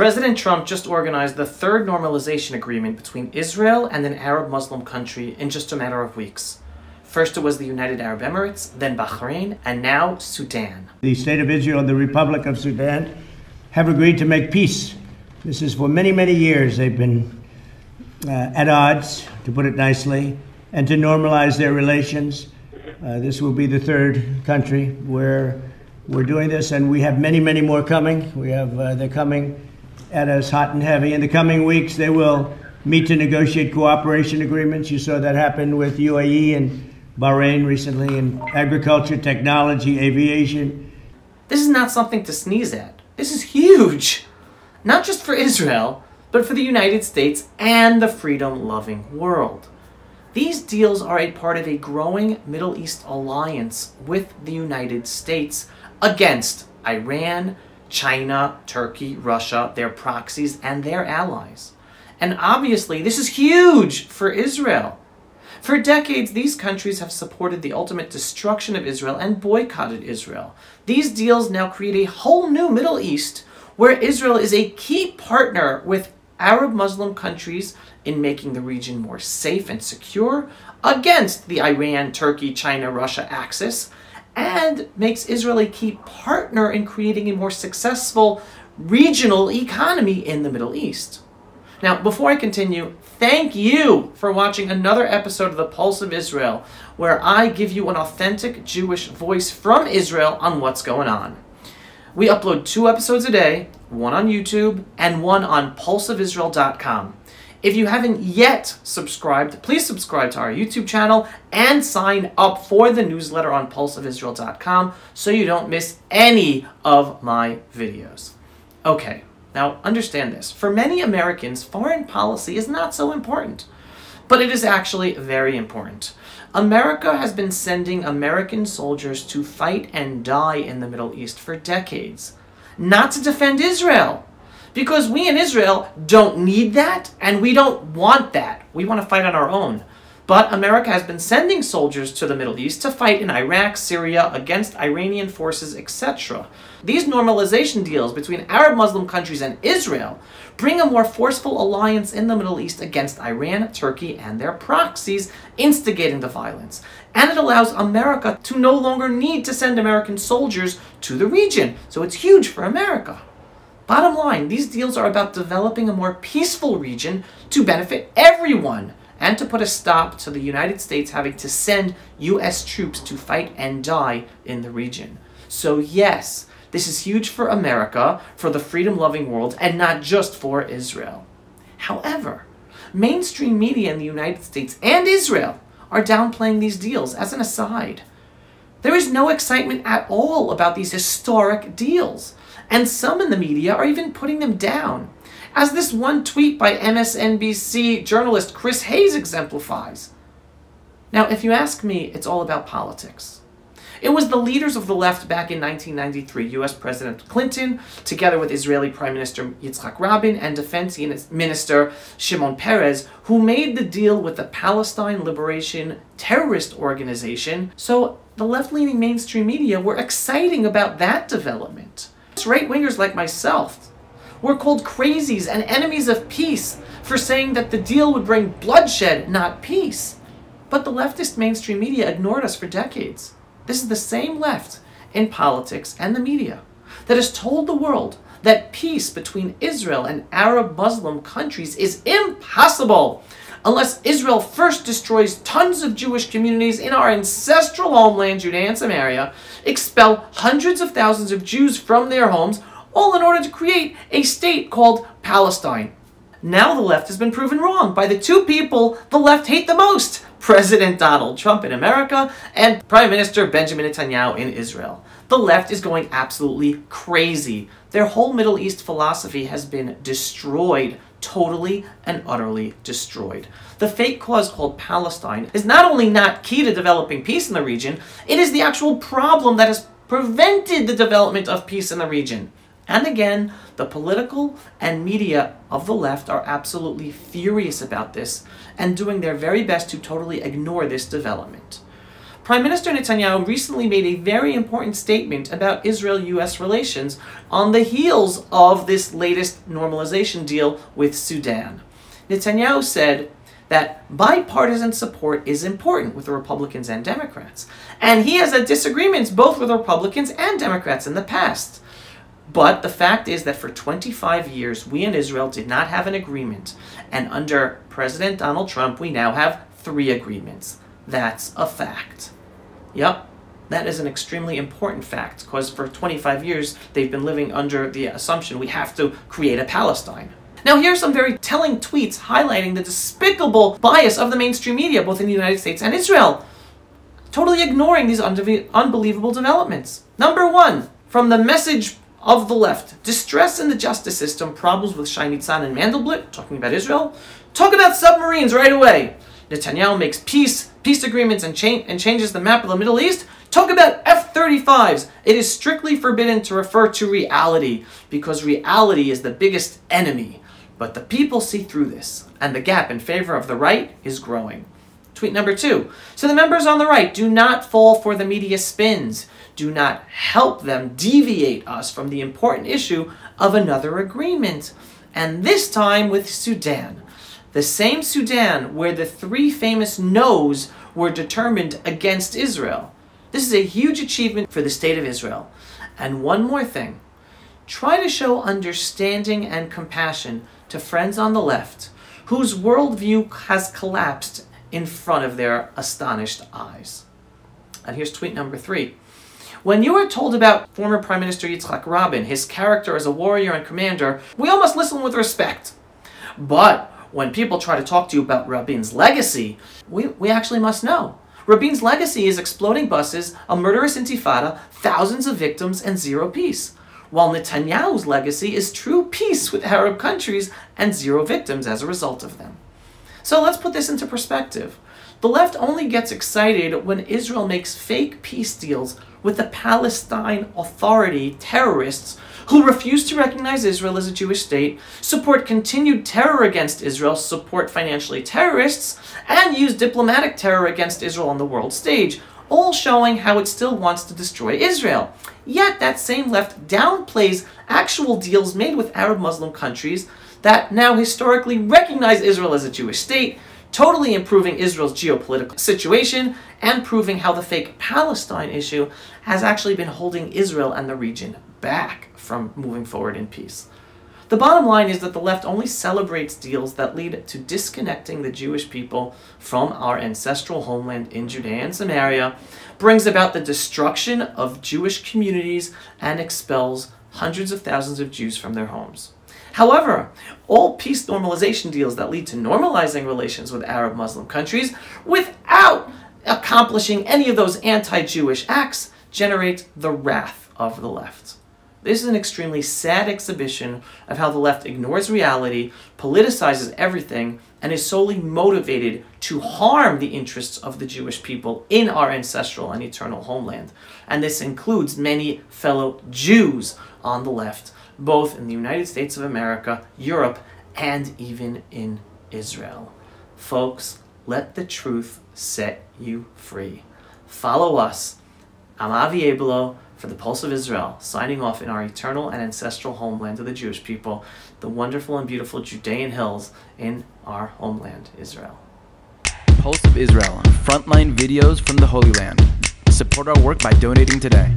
President Trump just organized the third normalization agreement between Israel and an Arab Muslim country in just a matter of weeks. First it was the United Arab Emirates, then Bahrain, and now Sudan. The State of Israel and the Republic of Sudan have agreed to make peace. This is for many, many years they've been at odds, to put it nicely, and to normalize their relations. This will be the third country where we're doing this, and we have many, many more coming. They're coming at us hot and heavy. In the coming weeks, they will meet to negotiate cooperation agreements. You saw that happen with UAE and Bahrain recently in agriculture, technology, aviation. This is not something to sneeze at. This is huge. Not just for Israel, but for the United States and the freedom-loving world. These deals are a part of a growing Middle East alliance with the United States against Iran, China, Turkey, Russia, their proxies, and their allies. And obviously, this is huge for Israel. For decades, these countries have supported the ultimate destruction of Israel and boycotted Israel. These deals now create a whole new Middle East where Israel is a key partner with Arab Muslim countries in making the region more safe and secure against the Iran, Turkey, China, Russia axis, and makes Israel a key partner in creating a more successful regional economy in the Middle East. Now, before I continue, thank you for watching another episode of The Pulse of Israel, where I give you an authentic Jewish voice from Israel on what's going on. We upload 2 episodes a day, one on YouTube and one on pulseofisrael.com. If you haven't yet subscribed, please subscribe to our YouTube channel and sign up for the newsletter on pulseofisrael.com so you don't miss any of my videos. Okay. Now, understand this. For many Americans, foreign policy is not so important, but it is actually very important. America has been sending American soldiers to fight and die in the Middle East for decades, not to defend Israel, because we in Israel don't need that, and we don't want that. We want to fight on our own. But America has been sending soldiers to the Middle East to fight in Iraq, Syria, against Iranian forces, etc. These normalization deals between Arab Muslim countries and Israel bring a more forceful alliance in the Middle East against Iran, Turkey, and their proxies, instigating the violence. And it allows America to no longer need to send American soldiers to the region. So it's huge for America. Bottom line, these deals are about developing a more peaceful region to benefit everyone, and to put a stop to the United States having to send U.S. troops to fight and die in the region. So yes, this is huge for America, for the freedom-loving world, and not just for Israel. However, mainstream media in the United States and Israel are downplaying these deals as an aside. There is no excitement at all about these historic deals, and some in the media are even putting them down, as this one tweet by MSNBC journalist Chris Hayes exemplifies. Now, if you ask me, it's all about politics. It was the leaders of the left back in 1993, U.S. President Clinton, together with Israeli Prime Minister Yitzhak Rabin and Defense Minister Shimon Peres, who made the deal with the Palestine Liberation Terrorist Organization, so the left-leaning mainstream media were exciting about that development. Right-wingers like myself were called crazies and enemies of peace for saying that the deal would bring bloodshed, not peace. But the leftist mainstream media ignored us for decades. This is the same left in politics and the media that has told the world that peace between Israel and Arab Muslim countries is impossible unless Israel first destroys tons of Jewish communities in our ancestral homeland, Judea and Samaria, expel hundreds of thousands of Jews from their homes, all in order to create a state called Palestine. Now the left has been proven wrong by the 2 people the left hate the most, President Donald Trump in America and Prime Minister Benjamin Netanyahu in Israel. The left is going absolutely crazy. Their whole Middle East philosophy has been destroyed, totally and utterly destroyed. The fake cause called Palestine is not only not key to developing peace in the region, it is the actual problem that has prevented the development of peace in the region. And again, the political and media of the left are absolutely furious about this and doing their very best to totally ignore this development. Prime Minister Netanyahu recently made a very important statement about Israel-US relations on the heels of this latest normalization deal with Sudan. Netanyahu said that bipartisan support is important with the Republicans and Democrats, and he has had disagreements both with Republicans and Democrats in the past. But the fact is that for 25 years, we in Israel did not have an agreement, and under President Donald Trump, we now have 3 agreements. That's a fact. Yep, that is an extremely important fact, because for 25 years, they've been living under the assumption we have to create a Palestine. Now, here are some very telling tweets highlighting the despicable bias of the mainstream media, both in the United States and Israel, totally ignoring these unbelievable developments. Number 1, from the message of the left: distress in the justice system, problems with Shai Nitzan and Mandelblit, talking about Israel. Talk about submarines right away. Netanyahu makes peace agreements and changes the map of the Middle East. Talk about F-35s. It is strictly forbidden to refer to reality, because reality is the biggest enemy. But the people see through this, and the gap in favor of the right is growing. Tweet number 2. So the members on the right, do not fall for the media spins. Do not help them deviate us from the important issue of another agreement. And this time with Sudan. The same Sudan where the 3 famous no's were determined against Israel. This is a huge achievement for the state of Israel. And one more thing. Try to show understanding and compassion to friends on the left whose worldview has collapsed in front of their astonished eyes. And here's tweet number 3. When you are told about former Prime Minister Yitzhak Rabin, his character as a warrior and commander, we all must listen with respect. But when people try to talk to you about Rabin's legacy, we actually must know. Rabin's legacy is exploding buses, a murderous intifada, thousands of victims, and 0 peace. While Netanyahu's legacy is true peace with Arab countries and 0 victims as a result of them. So let's put this into perspective. The left only gets excited when Israel makes fake peace deals with the Palestine Authority terrorists who refuse to recognize Israel as a Jewish state, support continued terror against Israel, support financially terrorists, and use diplomatic terror against Israel on the world stage, all showing how it still wants to destroy Israel. Yet that same left downplays actual deals made with Arab Muslim countries that now historically recognize Israel as a Jewish state, totally improving Israel's geopolitical situation and proving how the fake Palestine issue has actually been holding Israel and the region back from moving forward in peace. The bottom line is that the left only celebrates deals that lead to disconnecting the Jewish people from our ancestral homeland in Judea and Samaria, brings about the destruction of Jewish communities, and expels hundreds of thousands of Jews from their homes. However, all peace normalization deals that lead to normalizing relations with Arab Muslim countries without accomplishing any of those anti-Jewish acts generate the wrath of the left. This is an extremely sad exhibition of how the left ignores reality, politicizes everything, and is solely motivated to harm the interests of the Jewish people in our ancestral and eternal homeland. And this includes many fellow Jews on the left, both in the United States of America, Europe, and even in Israel. Folks, let the truth set you free. Follow us. I'm Avi Abelo for the Pulse of Israel, signing off in our eternal and ancestral homeland of the Jewish people, the wonderful and beautiful Judean hills in our homeland, Israel. Pulse of Israel, frontline videos from the Holy Land. Support our work by donating today.